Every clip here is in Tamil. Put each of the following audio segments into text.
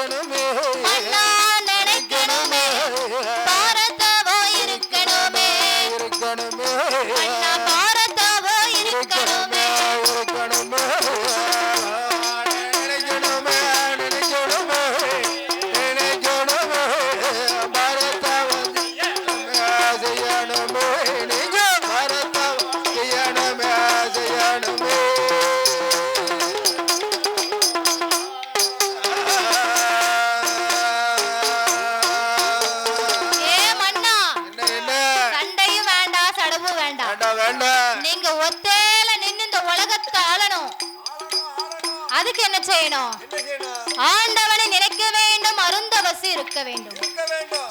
நினைக்கணுமே அண்ணா நினைக்கணுமே பாரதவோ இருக்கணுமே இருக்கணுமே அண்ணா பாரதவோ இருக்கணுமே இருக்கணுமே நினைக்கணுமே நினைக்கணுமே நினைக்கணுமே பாரதவ செய்யணுமே நீங்க பாரதவ செய்யணுமே செய்யணுமே நீங்க ஒத்தேல நின்னு இந்த உலகத்தை ஆளணும். அதுக்கு என்ன செய்யணும்? ஆண்டவனை நினைக்க வேண்டும், அருந்தவசி இருக்க வேண்டும்,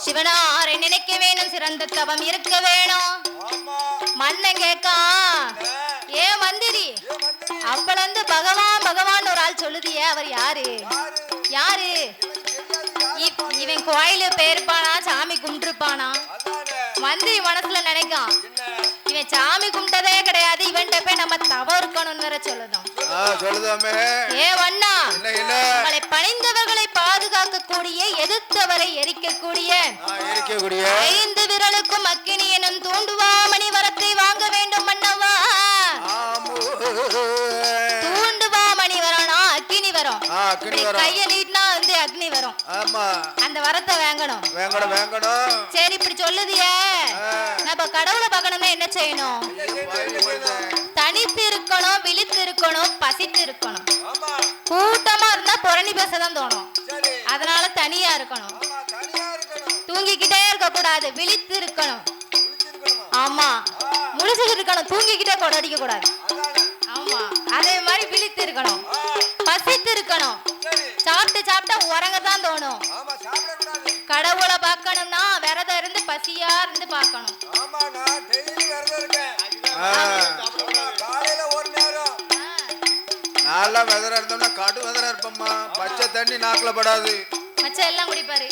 சிவனாரை நினைக்க வேண்டும், சிறந்த தவம் இருக்க வேணும். மன்னன் கேக்கா, ஏ மந்திரி, அப்பளந்து பகவான் பகவான் ஒரு ஆள் சொல்லுதியே, அவர் யாரு யாரு? இவன் கோயிலு போயிருப்பானா, சாமி கும்பிட்டுருப்பானா? மந்திரி மனசுல நினைக்கான், இவன் சாமி கும்பிட்டதே கிடையாது, இவன்கிட்ட போய் நம்ம தவம் இருக்கணும்னு வேற சொல்லுதோம். ஏ வண்ணா, உங்களை பணிந்தவர்களை பாதுகாக்கக்கூடிய, எதிர்த்தவரை எரிக்கக்கூடிய 5 விரலுக்கும் அக்கினி எனும் தூண்டுவாமணி வரத்தை வாங்க வேண்டும் மன்னவா. தூண்டுவாமணி வரனா அக்கினி வரும், கைய நீட்டினா வந்து அக்னி வரும். அந்த வரத்தை வாங்கணும். சரி, இப்படி சொல்லுதியே, நம்ம கடவுளை பார்க்கணும்னா என்ன செய்யணும்? தனித்து இருக்கணும், விழித்து இருக்கணும், பசித்து இருக்கணும். கூட்டமா இருந்தா புரணி பேசதான் தோணும், அதனால தனியா இருக்கணும். தூங்கிக்கிட்டே இருக்க கூடாது, விழித்து இருக்கணும். ஆமா, முழிச்சுக்கிட்டு இருக்கணும், தூங்கிக்கிட்டே கொடடிக்க கூடாது. ஆமா, அதே மாதிரி விழித்து இருக்கணும், பசித்து இருக்கணும். சாப்பிட்டா உறங்கத்தான் தோணும். கடவுளை பார்க்கணும்னா விரதம் இருந்து பசியா இருந்து பார்க்கணும். நான்லாம் வெதரா இருந்தோம்னா கடு வெதரா இருப்பம்மா. பச்சை தண்ணி நாக்குல படாது. பச்சை எல்லாம் குடிப்பாரு.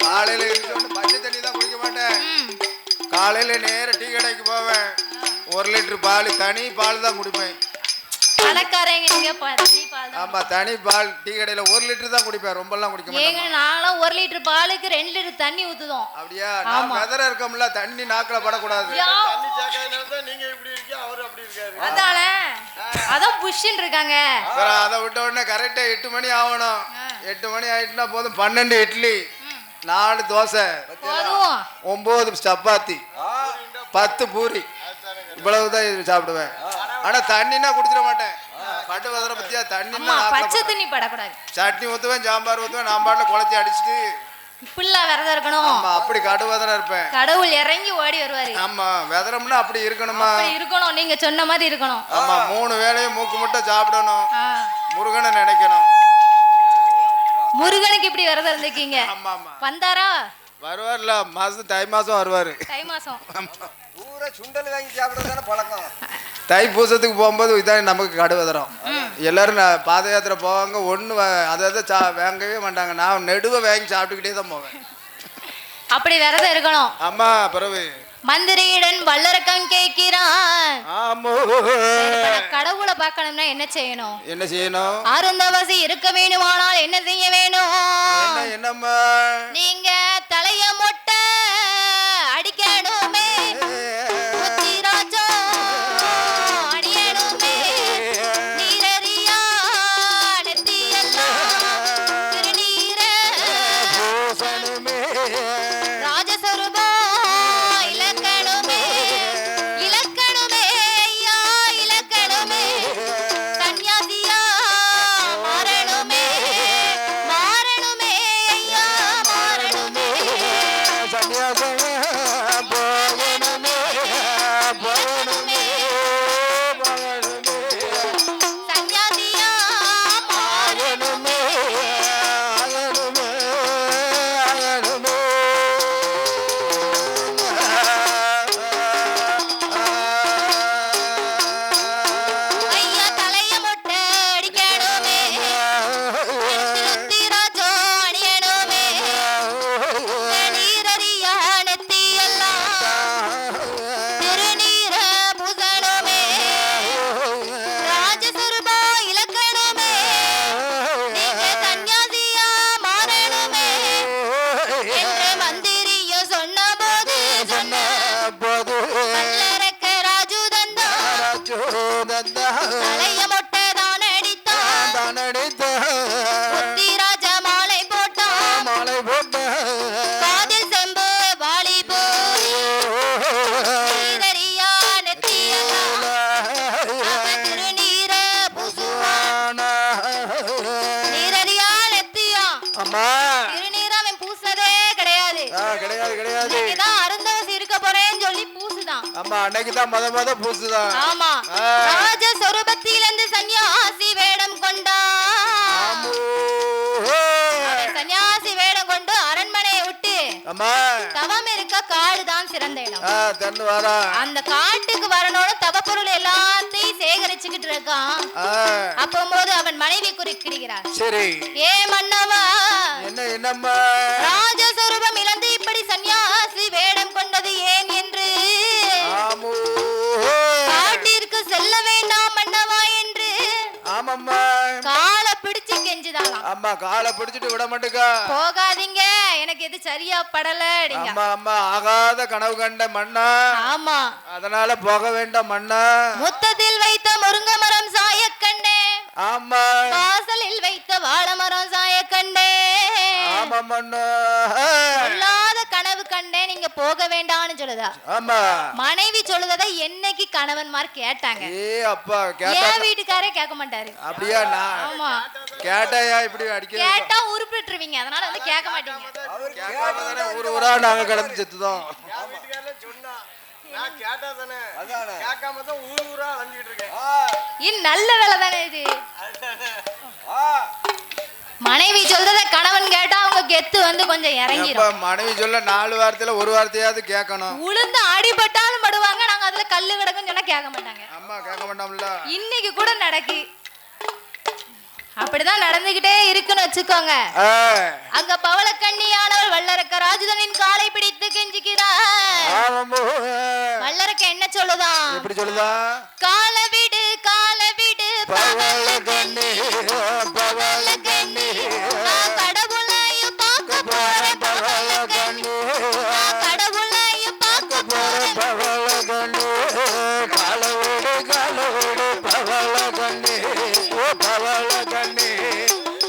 காலையில இருக்கணும், பச்சை தண்ணி தான் குடிக்க மாட்டேன். காலையில நேர டீ கடைக்கு போவேன், 1 லிட்டர் பால், தனி பால் தான் குடிப்பேன். ஆமா, தனி பால் டீ கடையில 1 லிட்டர் தான் குடிப்பேன், ரொம்ப எல்லாம் குடிக்க மாட்டேன். நானும் 1 லிட்டர் பாலுக்கு 2 லிட்டர் தண்ணி ஊத்துதோம். அப்படியா? நான் வெதரா இருக்கோம்ல, தண்ணி நாக்குல படக்கூடாது. தண்ணி சேக்காதனால நீங்க இப்படி இருக்கீங்க, அவரு அப்படி இருக்காரு. அதான் புஷ்ன்னு இருக்காங்க. அதை விட்ட உடனே கரெக்டா 8 மணி ஆகணும். 8 மணி ஆயிட்டுனா போதும், 12 இட்லி, 4 தோசை, 9 சப்பாத்தி, 10 பூரி, இவ்வளவுதான் சாப்பிடுவேன். ஆனா தண்ணினா குடிச்சிட மாட்டேன். பட்டு வதற பத்தியா, தண்ணி பச்சை தண்ணி படக்கூடாது. சட்னி ஊத்துவேன், சாம்பார் ஊத்துவேன், நான் பாட்டுல குழச்சி அடிச்சுட்டு இப்படிலாம் விரதம் இருக்கணும். ஆமா, அப்படி கடுவதனா இருப்பேன். கடவுள் இறங்கி ஓடி வருவாரு. ஆமா, விரதம்னா அப்படி இருக்கணுமா? அப்படி இருக்கணும், நீங்க சொன்ன மாதிரி இருக்கணும். ஆமா, 3 வேளையும் மூக்கு முட்டை சாப்பிடணும், முருகனை நினைக்கணும். முருகனுக்கு இப்படி விரதம் இருந்திருக்கீங்க. ஆமா ஆமா. வந்தாரா? வருவார்ல, தை மாசம் வருவாரு. தை மாசம் பூரா சுண்டல் வாங்கி சாப்பிடுறதான பழக்கம். தைப்பூசத்துக்கு போகும்போது இதான் நமக்கு கடுவதரம். எல்லாரும் பாத யாத்திரை போவாங்க, ஒண்ணு அதாவது வாங்கவே மாட்டாங்க. நான் நெடுவை வாங்கி சாப்பிட்டுக்கிட்டே தான் போவேன். அப்படி விரதம் இருக்கணும். ஆமா. பிறகு மந்திரியுடன் வல்லரக்கம் கேட்கிறான். கடவுளை பார்க்கணும்னா என்ன செய்யணும்? என்ன செய்யணும்? அருந்தவசி இருக்க வேணுமானால் என்ன செய்ய வேணும்? என்னம்மா? நீங்க தலைய மொட்டை அடிக்கணுமே, அம்மா திருநீர் அவன் பூசினதே கிடையாது. கிடையாது கிடையாது. இன்னைக்குதான் அருந்தவசி இருக்க போறேன்னு சொல்லி பூசுதான். அம்மா அன்னைக்குதான் முத பூசுதான். ஆமா. ராஜ சொரூபத்திலிருந்து சன்னியாசி வேடம் கொண்டான். சன்னியாசி வேடம் கொண்டு அரண்மனையை விட்டு தவம் இருக்க காடுதான் சிறந்த இடம். அந்த காட்டுக்கு வரணும்னு தவப்பொருள் எல்லாத்தையும் சேகரிச்சுக்கிட்டு இருக்கான். அப்போது அவன் மனைவி குறுக்கிடுகிறார். சரி ஏ மன்னவா, என்னம்மா ராஜஸ்வரூபம் இழந்து இப்படி சன்னியாசி வேடம் கொண்டது ஏன் என்று காட்டிற்கு செல்ல வேண்டாம் மன்னவா என்று காலை பிடிச்சு கெஞ்சுதாலாம். அம்மா காலை பிடிச்சிட்டு விட மாட்டேங்க, போகாதீங்க, எனக்கு எது சரியா படல. அம்மா ஆகாத கனவு கண்ட மண்ணா. ஆமா, அதனால போக வேண்டாம் மண்ணா. முத்தத்தில் வைத்த முருங்க மரம் சாய கண்டே. ஆமா, வாசலில் வைத்த வாழை மரம் சாய கண்டே. ஆமா மண்ணா, சொல்லாத கனவு கண்டே, நீங்க போக வேண்டாம்னு சொல்லுதா. ஆமா, மனைவி சொல்லுததை என்னைக்கு கணவன்மார் கேட்டாங்க? அப்பா ஏன் வீட்டுக்காரே கேட்க மாட்டாரு. அப்படியா? ஆமா, கேட்டாயா இப்படி அடிக்க கேட்டா உருப்பிட்டுருவீங்க, அதனால வந்து கேட்க மாட்டீங்க. ஊர் ஊரா நாங்க கடந்து செத்துதோம். நல்ல வேலை தானே இது. மனைவி சொல்றத கணவன் கேட்டா அவங்க கெத்து வந்து கொஞ்சம் இறங்கிடும். மனைவி சொல்ல 4 வார்த்தையில ஒரு வார்த்தையாவது கேட்கணும். உளுந்து அடிபட்டாலும் படுவாங்க, நாங்க அதுல கல்லு கிடக்கும் சொன்னா கேட்க மாட்டாங்க. அம்மா கேட்க மாட்டோம்ல. இன்னைக்கு கூட நடக்கு, அப்படிதான் நடந்துகிட்டே இருக்குன்னு வச்சுக்கோங்க. அங்க பவளக்கண்ணியானவள் வல்லரக்க ராஜதனின் காலை பிடித்து கெஞ்சிக்கிறார். வல்லரக்க என்ன சொல்லுதான்? எப்படி சொல்லுதான்? கால விடு கால விடு பவளக்கண்ணி பவளக்கண்ணி, கடவுளையும் பார்க்க போறேன் பவளக்கண்ணி, கடவுளையும் பார்க்க போறேன் பவளக்கண்ணி, கால விடு கால விடு பவளக்கண்ணி பவளக்கண்ணி,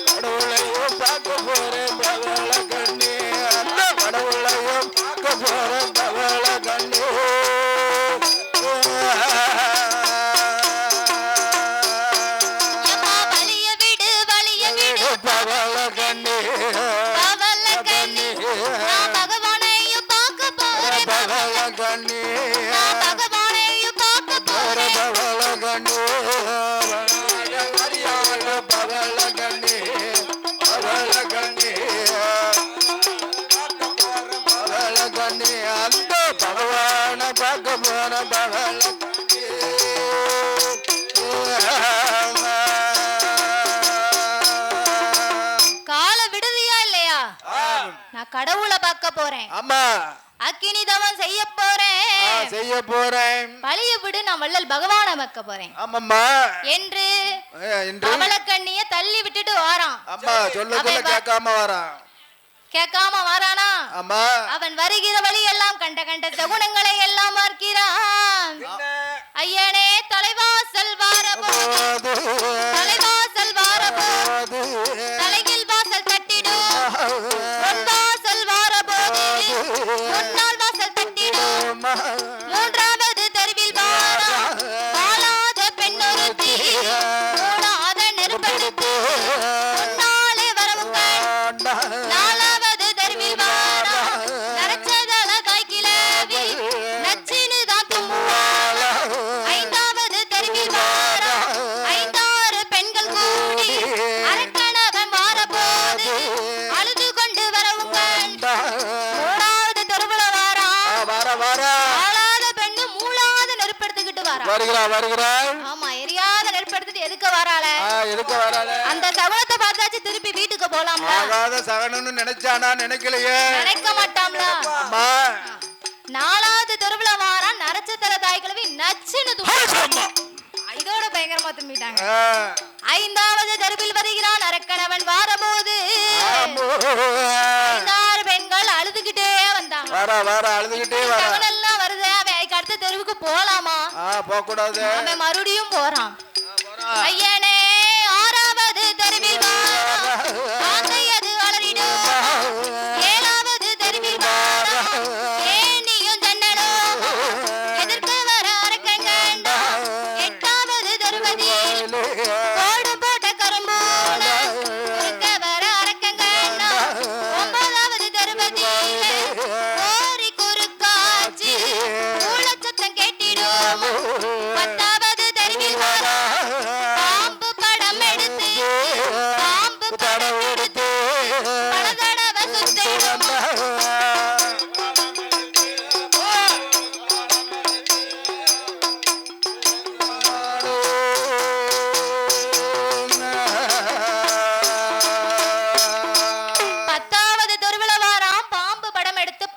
கடவுளையும் பார்க்க போறேன் பவளக்கண்ணி, அந்த கடவுளையும் பார்க்க போறேன் பவளக்கண்ணி. பவளக்கண்ணி பவளக்கண்ணி, பகவானையும் பார்க்க போறேன் பவளக்கண்ணி, பகவானையும் பார்க்க போறேன் பவளக்கண்ணி, பவளக்கண்ணி பவளக்கண்ணி பவளக்கண்ணி, அந்த பகவானை பார்க்க போற பவளக்கண்ணி. கடவுளை பார்க்க போறேன். ஆமா, அக்கினி தவம் செய்ய போறேன். பழிய விடு, நான் வள்ளல் பகவானை பார்க்க போறேன். ஆமாம்மா என்று பவளக்கண்ணிய தள்ளி விட்டுட்டு வாரான். அம்மா சொல்லுங்க, கேட்காம வாரானா? ஆமா, அவன் வருகிற வழி எல்லாம் கண்ட கண்ட சகுனங்களை எல்லாம் பார்க்கிறான். ஐயனே தலைவாசல் வாரபோது, தலைவாசல் வாரபோது, தலையில் வாசல் தட்டிடும், வாசல் வாரபோது முன்னால் வாசல் தட்டிடும், மூன்றாவது தெருவில் வாழாத பெண்ணொருத்தி மூடாத நெருப்படுத்து முன்னாலே வரவும் நாலாவது தெருவில் வாரா நரச்சதள காய்கிழவி நச்சினு தான் தும்முவாள, ஐந்தாவது தெருவில் வாரா 5-6 பெண்கள் கூடி அரக்கணவன் வாரபோது அழுது கொண்டு வரவும் மூணாவது தெருவுல வாரா ஆளாத பெண்ணு மூளாத நெருப்படுத்திக்கிட்டு வருகிறாள். ஆமா, எரியாத நெருப்படுத்திட்டு எதுக்கு வராள? அந்த சகுனத்தை பார்த்தாச்சு திருப்பி வீட்டுக்கு போலாம்ல. ஆகாத சகனம்னு நினைச்சானா? நினைக்கலையே, நினைக்க மாட்டாம்ல. நாலாவது தெருவுல வாரா நரச்சத்தல தாய்கிழவி நச்சுன்னு இதோட பயங்கரமா தும்பிட்டாங்க. 5வது தெருவில் வருகிறான் அரக்கணவன் வாரபோது 5-6 பெண்கள் அழுதுகிட்டே வந்தாங்க. எல்லாம் வருது, அவன் அடுத்த தெருவுக்கு போலாமா? போக கூடாது. அவன் மறுபடியும் போறான். ஐயனே 6வது தெருவில் வாங்கையது வளரிடும், 7வது தெருவில் ஏனியும் ஜன்னலும் எதிர்க்க வர அரக்கங்கண்ட, 8வது தெருவதில் கோடு போட்ட கரும்பு வர அரக்கங்கண்ட,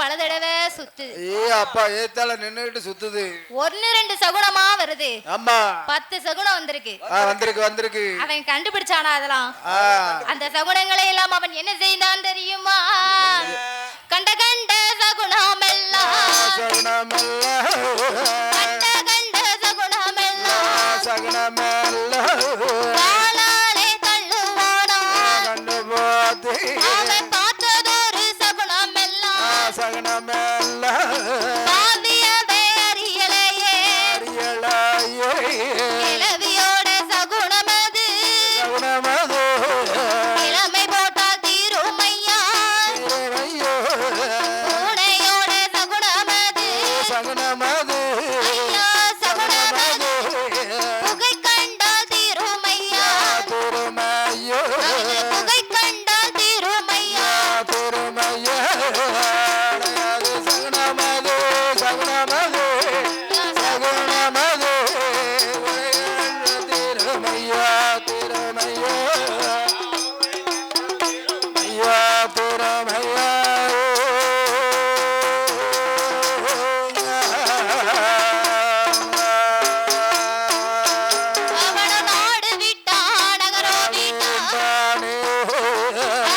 பல தடவை சுத்து. அப்பா ஏத்தால நின்னுட்டு சுத்துது. 1-2 சகுனமா வருது. ஆமா 10 சகுனம் வந்திருக்கு. வந்திருக்கு. அவன் கண்டுபிடிச்சானா அதெல்லாம்? அந்த சகுனங்களை எல்லாம் அவன் என்ன செய்தான் தெரியுமா? கண்ட சகுனமெல்லாம் காலாலே தள்ளுவானா. அவன் பார்த்ததொரு சகுனமெல்லாம் பாதியவே அறியலையே. கிழவியோட சகுனமது இளமை போட்டால் தீருமையா. பூனையோட சகுனமது ஐயா சகுனமது புகை கண்டால் தீருமையா. புகை கண்டால் தீருமையா. அவன நாடு விட்டா நகரோ விட்டா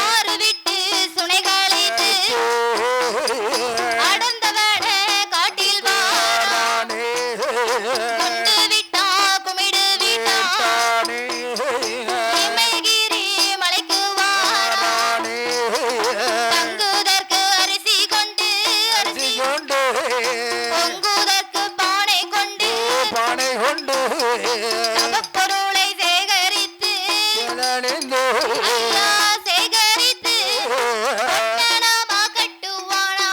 ஆறு விட்டு சுனை கழித்து அடந்தவட காட்டில் வாரா. குண்டு விட்டா குமிடு விட்டா இமயகிரி மலைக்கு வாரா. தங்குதற்கு அரிசி கொண்டு பொங்குதற்கு பானை கொண்டு தவப்பொருளை சேகரித்து ஐயா சேகரித்து பொட்டணமா கட்டுவானா.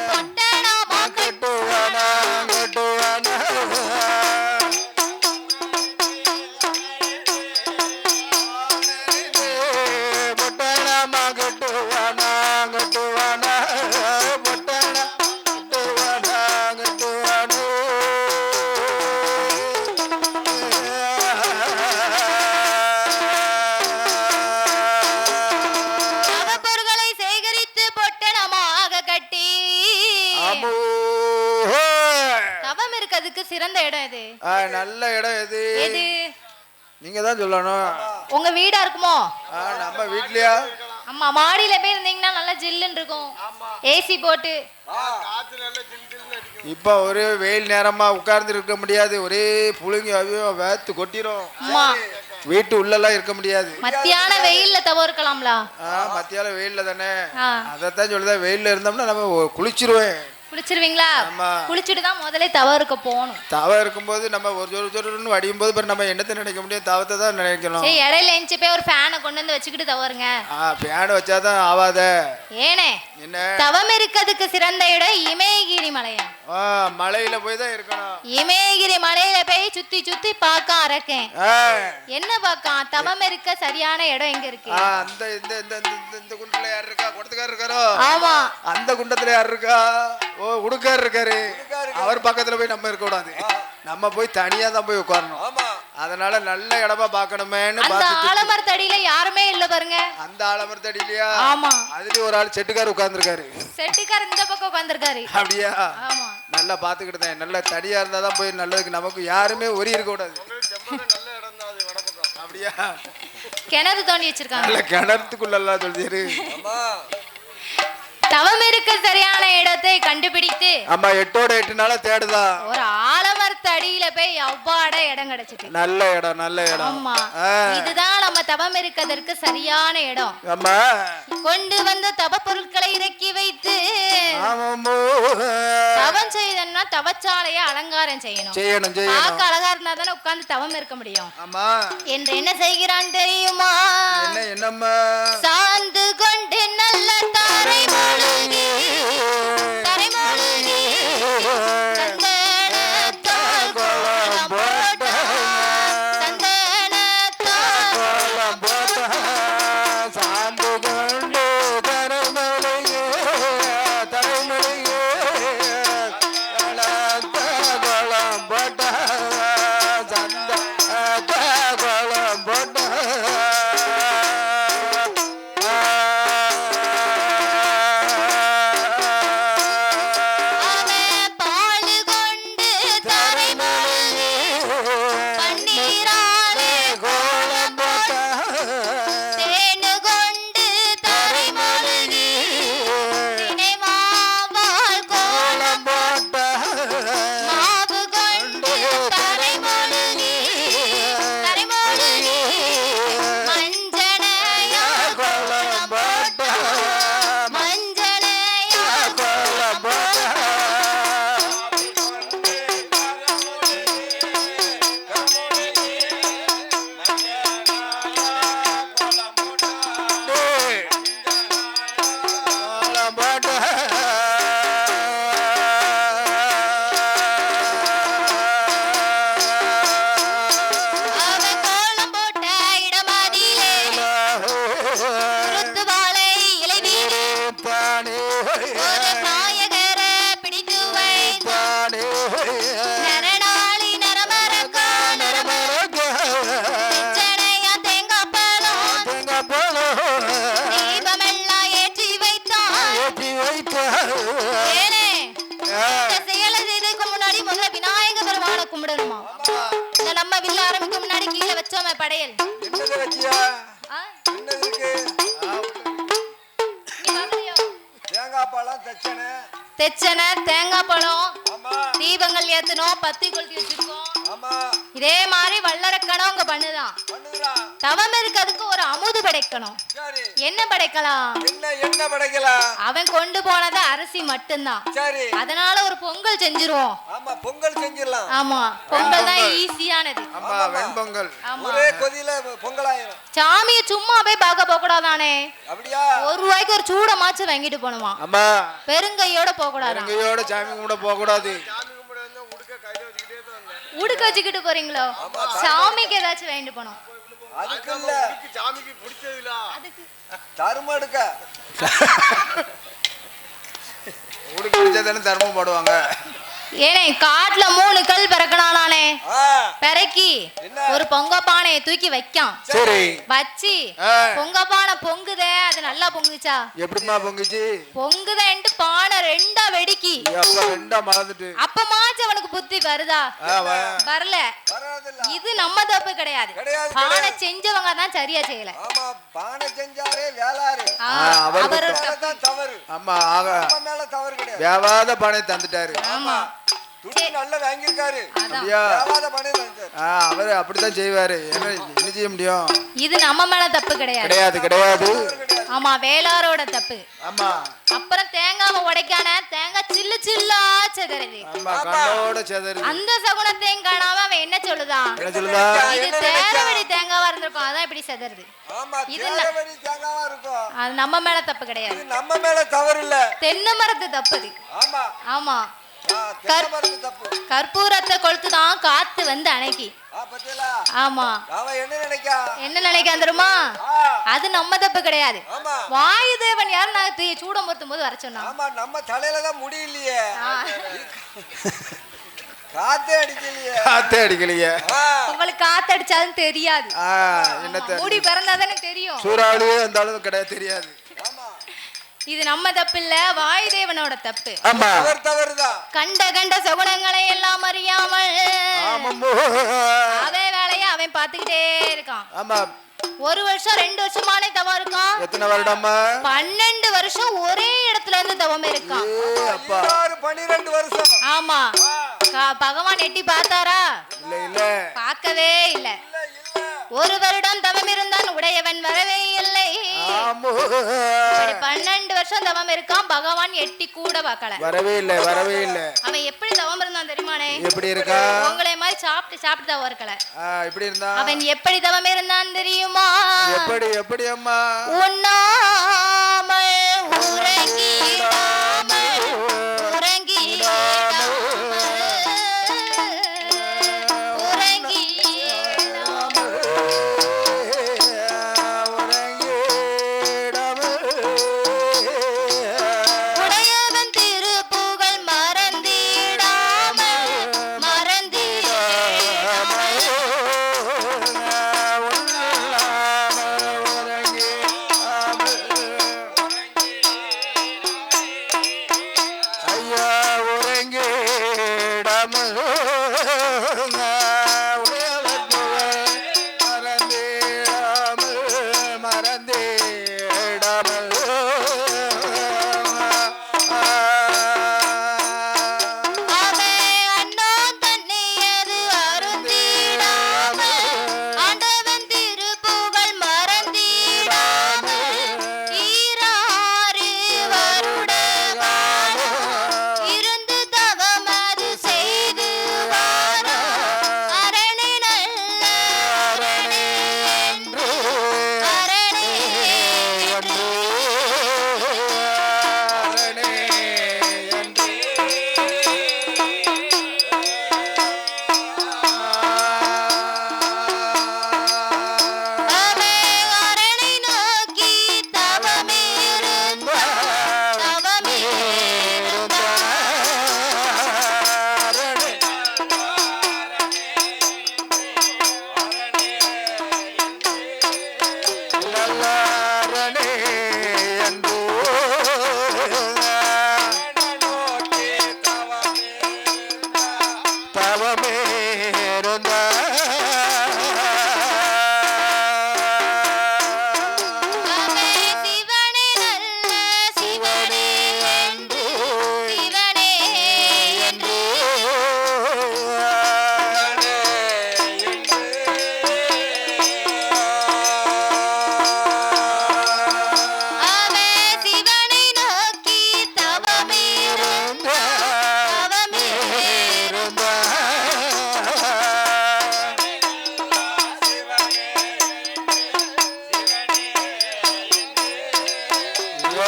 பொட்டணமா கட்டுவானா. தவப்பொருள்களை சேகரித்து பொட்டணமாக கட்டி தவம் இருக்கிறதுக்கு சிறந்த இடம் இது. நல்ல இடம் எது? எது? நீங்க தான் சொல்லணும். உங்க வீடா இருக்குமோ? நம்ம வீட்லயா? அம்மா மாடியில போய் இருந்தீங்கன்னா நல்லா ஜில்லுன்னு இருக்கும். ஏசி போட்டு. இப்ப ஒரு வெயில் நேரமா உட்கார்ந்து இருக்க முடியாது. ஒரே புழுங்கி அவியோ வேத்து கொட்டிரும். அம்மா வீட்டு உள்ளெல்லாம் இருக்க முடியாது. மத்தியான வெயில்ல தவம் இருக்கலாம்ல? மத்தியான வெயில்ல தானே. ஆ. அதத்தான் சொல்லுதா, வெயில்ல இருந்தோம்னா நம்ம குளிச்சிருவேன். குளிச்சிருவீங்களா? ஆமா. குளிச்சுட்டு தான் முதல்ல தவம் இருக்க போகணும். தவம் இருக்கும்போது நம்ம ஒரு சொருன்னு வடியும் போது நம்ம என்னத்தை நினைக்க முடியும்? தவத்தை தான் நினைக்கணும். சரி, இடையில எஞ்சி போய் ஒரு ஃபேனை கொண்டு வந்து வச்சுக்கிட்டு தவறுங்க. ஃபேன் வச்சாதான் ஆவாத. ஏனே என்ன? தவம் இருக்கிறதுக்கு சிறந்த இடம் இமயகிரி மலையா. மலையில போய் தான் இருக்கணும். இமயகிரி மலையில போய் சுத்தி சுத்தி பார்க்க அரக்கேன். என்ன பார்க்க? தவம் இருக்க சரியான இடம் எங்க இருக்கு? அந்த இந்த இந்த இந்த குண்டத்துல யார் இருக்கா? குடத்துக்காரர் இருக்காரோ? ஆமா. அந்த குண்டத்துல யார் இருக்கா? உடுக்கார் இருக்காரு. அவர் பக்கத்துல போய் நம்ம இருக்க கூடாது. நம்ம போய் தனியா தான் போய் உட்காரணும். அதனால நல்ல இடமா பார்க்கணுமேன்னு அந்த ஆலமரத்தடியில யாருமே இல்ல பாருங்க. அந்த ஆலமரத்தடியிலயா? ஆமா. அதுலயும் ஒரு ஆள் செட்டுக்கார் உட்கார்ந்துருக்காரு. செட்டுக்கார் இந்த பக்கம் உட்கார்ந்துருக்காரு. அப்படியா? ஆமா. நல்லா பாத்துக்கிட்டேன். நல்ல தடியா இருந்தாதான் போய் நல்லதுக்கு. நமக்கு யாருமே ஒரி இருக்க கூடாது. அப்படியா? கிணறு தோண்டி வச்சிருக்காங்க. நல்ல கிணத்துக்குள்ள சொல்லிரு. தவம் இருக்க சரியான இடத்தை கண்டுபிடித்து ஆமா 8 நாள தேடுதா. ஒரு ஆலமரத்து அடியில போய் அவ்வாட இடம் கிடைச்சிட்டு. நல்ல இடம், நல்ல இடம். ஆமா. இதுதான் நம்ம தவம் இருக்கிறதற்கு சரியான இடம். ஆமா. கொண்டு வந்த தவ பொருட்களை இறக்கி வைத்து தவம் செய்தன்னா தவச்சாலையை அலங்காரம் செய்யணும். பார்க்க அழகா இருந்தா தானே உட்கார்ந்து தவம் இருக்க முடியும். ஆமா. என்று என்ன செய்கிறான் தெரியுமா? என்னம்மா? சாந்து கொண்டு நல்ல தாரை மூழ்கி சந்தனத்தால் கோலம் போட்ட சாந்து கொண்டு தரமலையே கோலம் போட்ட சந்த கோலம் போட்ட தீபமெல்லாம் ஏற்றி வைத்தான் ஏனே இந்த செயலை செய்ததுக்கு முன்னாடி முதல்ல விநாயக பெருமானை கும்பிடணுமா இந்த நம்ம வில்ல ஆரம்பிக்க முன்னாடி கீழே வச்சோமே படையல் என்னது வச்சியா ஆ? என்னது இருக்கு நீ பார்க்கலையோ? தேங்காய் பழம் தச்சனை தெச்சனை தேங்காய் பழம் ஆமா தீபங்கள் ஏத்தணும் பத்தி கொளுத்தி வச்சிருக்கோம் ஆமா இதே மாதிரி வல்லரக்கணும் அங்க பண்ணுதான் பண்ணுறா தவம் இருக்கிறதுக்கு ஒரு அமுது படைக்கணும் சரி என்ன படைக்கலாம் என்ன படைக்கலாம் அவன் கொண்டு போனது அரிசி மட்டும்தான் சரி அதனால ஒரு பொங்கல் செஞ்சிருவோம் ஆமா பொங்கல் செஞ்சிடலாம் ஆமா பொங்கல் தான் ஈஸியானது அம்மா வெண்பொங்கல் ஆமா ஒரே கொதியில பொங்கல் ஆயிரும் சாமியை சும்மா போய் பார்க்க போக கூடாதானே அப்படியா ₹1 ஒரு சூடமாச்சு வாங்கிட்டு போணுமா அம்மா பெருங்கையோட போக கூடாதான் எங்கேயோட சாமி கும்பிட போக கூடாது சாமி கும்பிட வந்து உடுக்க கையில வச்சுக்கிட்டே தான் வந்தேன் உடுக்க வச்சுக்கிட்டு போறீங்களோ சாமிக்கு ஏதாச்சும் வாங்கிட்டு போனோம் அதுக்கு இல்ல சாமிக்கு பிடிச்சது இல்ல அதுக்கு தரும எடுக்க ஊருக்கு பிடிச்சதானே தர்மம் போடுவாங்க ஏனே காட்டுல 3 கல் பிறக்கணானே ஆ பிறக்கி என்ன? ஒரு பொங்க பானையை தூக்கி வைக்கான் சரி வச்சு ஆ. பொங்க பானை பொங்குதே அது நல்லா பொங்குச்சா எப்படிமா பொங்குச்சு பொங்குதேன்ட்டு பானை 2ஆ வெடிக்கி அப்ப ரெண்டா மறந்துட்டு அப்பமாச்சும் அவனுக்கு புத்தி வருதா வரல வராதுல்ல இது நம்ம தப்பு கிடையாது கிடையாது, பானை செஞ்சவங்க தான் சரியா செய்யல ஆமா பானை செஞ்சாரே வேளாறு ஆ, அவர் அவரோட மேல தப்பு. தான் தவறு ஆமா ஆக நம்ம மேல தவறு கிடையாது வியாபாத பணை தந்துட்டாரு ஆமா துட்டு நல்லா வாங்கியிருக்காரு அதான் அப்படியா வேளாத பணம் தந்தாரு அவரு அப்படித்தான் செய்வாரு என்ன செய்ய முடியும் இது நம்ம மேல தப்பு கிடையாது கிடையாது கிடையாது ஆமா வேளாரோட தப்பு ஆமா அப்புறம் தேங்காவை உடைக்கான தேங்காய் சில்லு சில்லா செதறது ஆமா கண்ணோட செதறு அந்த சகுனத்தையும் காணாம அவன் என்ன சொல்லுதான் என்ன சொல்லுதா இது தேரவடி தேங்காவா இருந்திருக்கும் அதான் இப்படி செதறது ஆமா இது தேரவடி தேங்காவா இருக்கும் அது நம்ம மேல தப்பு கிடையாது இது நம்ம மேல தவறு இல்ல தென்னை மரத்து தப்புது ஆமா ஆமா தென்னை மரத்து தப்பு கற்பூரத்தை கொளுத்துதான் காத்து வந்து அணைக்கி பத்தியலா ஆமா அவன் என்ன நினைக்கா என்ன நினைக்கான் தெரியுமா அது நம்ம தப்பு கிடையாது ஆமா வாயு தேவன் யாரு நான் சூடம் பொருத்தும் போது வர சொன்னான் ஆமா நம்ம தலையில தான் முடியலையே காத்தே அடிக்கலையே காத்தே அடிக்கலையே உங்களுக்கு காத்து அடிச்சாலும் தெரியாது என்ன முடி பிறந்தாதானே தெரியும் சூறாவளியே அந்த அளவு கிடையாது தெரியாது ஆமா இது நம்ம தப்பு இல்ல வாயு தேவனோட தப்பு ஆமா அவர் தவறுதான் கண்ட கண்ட சகுனங்களை எல்லாம் அறியாமல் ஆமாம்போ அவன் வேலையை அவன் பாத்துக்கிட்டே இருக்கான் ஆமா 1 வருஷம் 2 வருஷமானே தவம் இருக்கான் எத்தனை வருடமா 12 வருஷம் ஒரே இடத்துல இருந்து தவம் இருக்கான் அப்பா 12 வருஷம் ஆமா பகவான் எட்டி பார்த்தாரா இல்ல இல்ல பார்க்கவே இல்ல 1 வருடம் தவம் இருந்தான் உடையவன் வரவே இல்லை ஆமோ 12 வருஷம் தவம் இருக்கான் பகவான் எட்டி கூட பார்க்கல வரவே இல்ல வரவே இல்ல அவன் எப்படி தவம் இருந்தான் தெரியுமானே எப்படி இருக்கா உங்களை மாதிரி சாப்பிட்டு தவம் இருக்கல இப்படி இருந்தா அவன் எப்படி தவம் இருந்தான் தெரியுமா எப்படி அம்மா உண்ணாமல் உறங்கிடாமல் உறங்கிடாமல் உடையவன் திருப்புகழ் மறந்திடாமல் மறந்திடாமல்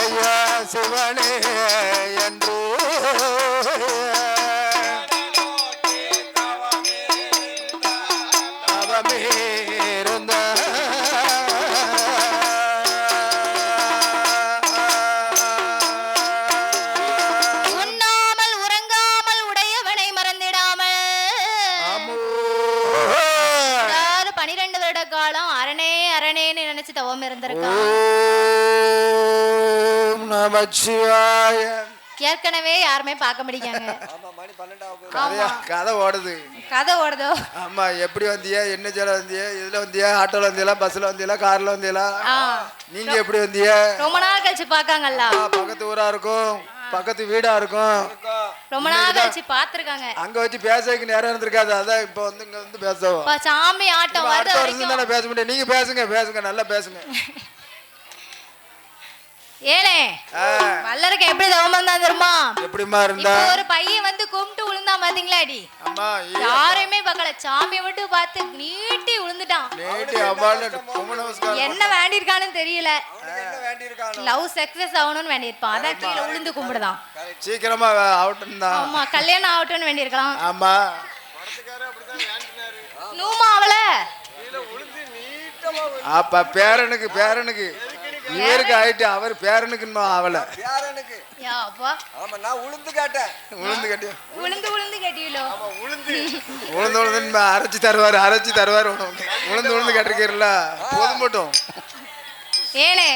ஐயா சிவனே என்று அவமே இருந்த உண்ணாமல் உறங்காமல் உடையவனை மறந்திடாமல் அதாவது 12 வருட காலம் அரணே அரணேன்னு நினைச்சு தவம் இருந்திருக்கான். ஓம் நமச்சிவாய. ஏற்கனவே யாருமே பார்க்க முடியாங்க. ஆமா மணி 12 ஆகும். கதை ஓடுது. கதை ஓடுதோ? ஆமா. எப்படி வந்தியா, என்ன சேல வந்தியா, இதுல வந்தியா, ஆட்டோல வந்தியா, பஸ்ல வந்தியா, கார்ல வந்தியா, நீங்க எப்படி வந்தியா? ரொம்ப நாள் கழிச்சு பாக்காங்கல்ல. பக்கத்து ஊரா இருக்கும், பக்கத்து வீடா இருக்கும், ரொம்ப நாள் கழிச்சு பாத்துருக்காங்க. அங்க வச்சு பேசக்கு நேரம் இருந்திருக்காது. அதான் இப்ப வந்து இங்க வந்து பேசுவோம். சாமி ஆட்டம் அடுத்த வருஷம் தானே பேச முடியும். நீங்க பேசுங்க, பேசுங்க, நல்லா பேசுங்க. ஏனே வல்லருக்கு எப்படி தவம் தான் தெரியுமா? எப்படிமா இருந்தா? ஒரு பையன் வந்து கும்பிட்டு விழுந்தா பாத்தீங்களா அடி? அம்மா யாரையுமே பார்க்கல, சாமியை மட்டும் பார்த்து நீட்டி விழுந்துட்டான். நேட்டி அம்மால கும்ப நமஸ்காரம். என்ன வேண்டியிருக்கான்னு தெரியல. என்ன வேண்டி இருக்கானோ? லவ் சக்சஸ் ஆகணும்னு வேண்டியிருப்பான். அதான் கீழே விழுந்து கும்பிடுதான். சீக்கிரமா அவுட்டன் தான். ஆமா, கல்யாணம் ஆகட்டும்னு வேண்டியிருக்கலாம். ஆமா. நூமா அவள கீழ விழுந்து நீட்டமா அப்ப பேரனுக்கு இவருக்கு ஆயிட்டு அவர் பேரனுக்குன்னு அவளை பேரனுக்கு. யா அப்பா, ஆமா நான் உளுந்து கேட்டேன். உளுந்து கட்டி விழுந்து கட்டியலோ? ஆமா உளுந்து உளுந்து அரைச்சி தருவாரு உளுந்து கட்டிருக்கீங்கள போதும் மட்டும். ஏனே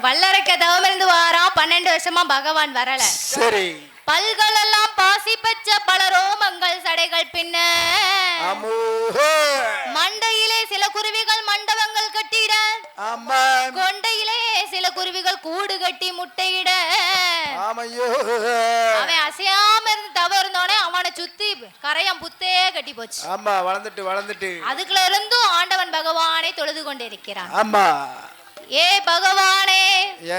வல்லரக்க தவம் இருந்து வாராம். 12 வருஷமா பகவான் வரல. சரி. பல்கள் எல்லாம் பாசி பச்ச பல ரோமங்கள் சடைகள் பின்ன மண்டையிலே சில குருவிகள் மண்டபங்கள் கட்டிட, கொண்டையிலே சில குருவிகள் கூடு கட்டி முட்டையிட, அவன் அசையாம இருந்து தவ இருந்தோடனே அவனை சுத்தி கரையான் புத்தே கட்டி போச்சு. ஆமா. வளர்ந்துட்டு அதுக்குள்ள இருந்தும் ஆண்டவன் பகவானை தொழுது கொண்டிருக்கிறான். ஆமா. ஏ பகவானே,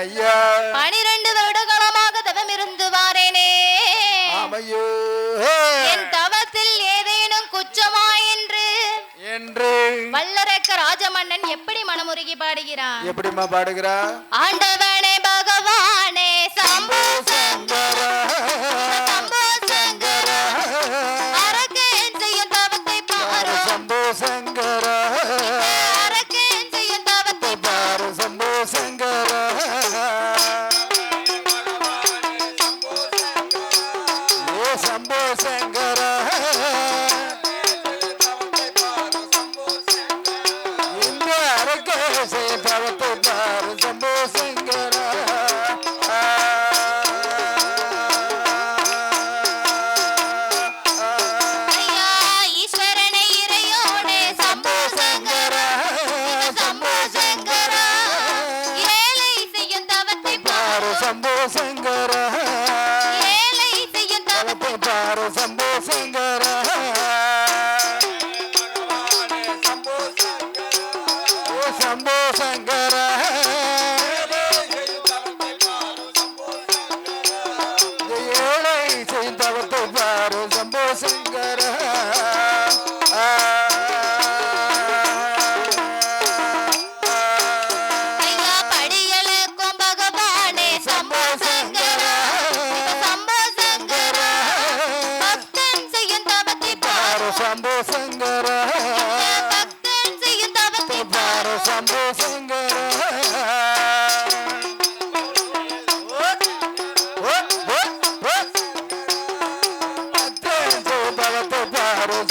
ஐயா 12 வருட காலமாக தவம் இருந்து வாரேனே. என் தவத்தில் ஏதேனும் குற்றமா என்று வல்லரக்க ராஜமன்னன் எப்படி மனமுருகி பாடுகிறான்? எப்படிமா பாடுகிறா? ஆண்டவனே பகவானே சம்போ சங்கர சம்போ சங்கர, அரக்கேன் செய்யும் தவத்தை பாரு சம்போ சங்கர, அரக்கேன் செய்யும் தவத்தை பாரு சம்போ சங்கர, சம்போ சங்கர, இந்த அரக்கே தவத்தை பாரு சம்போ சங்கர. ஐயா ஈஸ்வரனை இறையோனே சம்போ சங்கர சம்போ சங்கர, ஏழை செய்யும் தவத்தை பாரு சம்போ சங்கர, ஏழை செய்யும் தவத்தை பாரு சம்போ சங்கர, சம்போ சங்கர, ஏழை செய்யும் தவத்தை பாரு சம்போ சங்கர. ஐயா படியலுக்கும் பகவானே சம்போ சங்கர சம்போ சங்கர, பக்தன் செய்யும் தவத்தை பாரு சம்போ சங்கர, பக்தன் செய்யும் தவத்தை பாரு சம்போ சங்கர,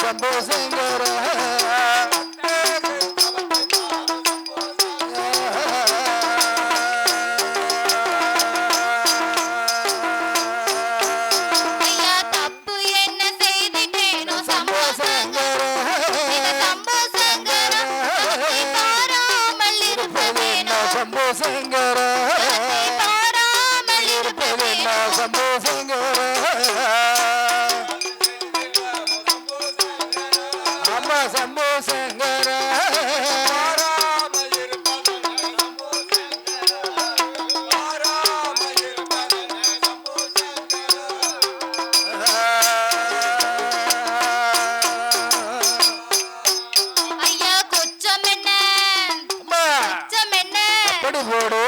சம்போ சங்கர. ஐயா தப்பு என்ன செய்திட்டேனோ சம்போ சங்கர சம்போ சங்கர, பாராமல் இருப்பதேனோ சம்போ சங்கர, பாராமல் இருப்பதேனோ சம்போ சங்கர, ஆமா சம்போ சங்கர, ஐயா குற்றம் என்ன அம்மா குற்றம் என்ன அப்படி போடு.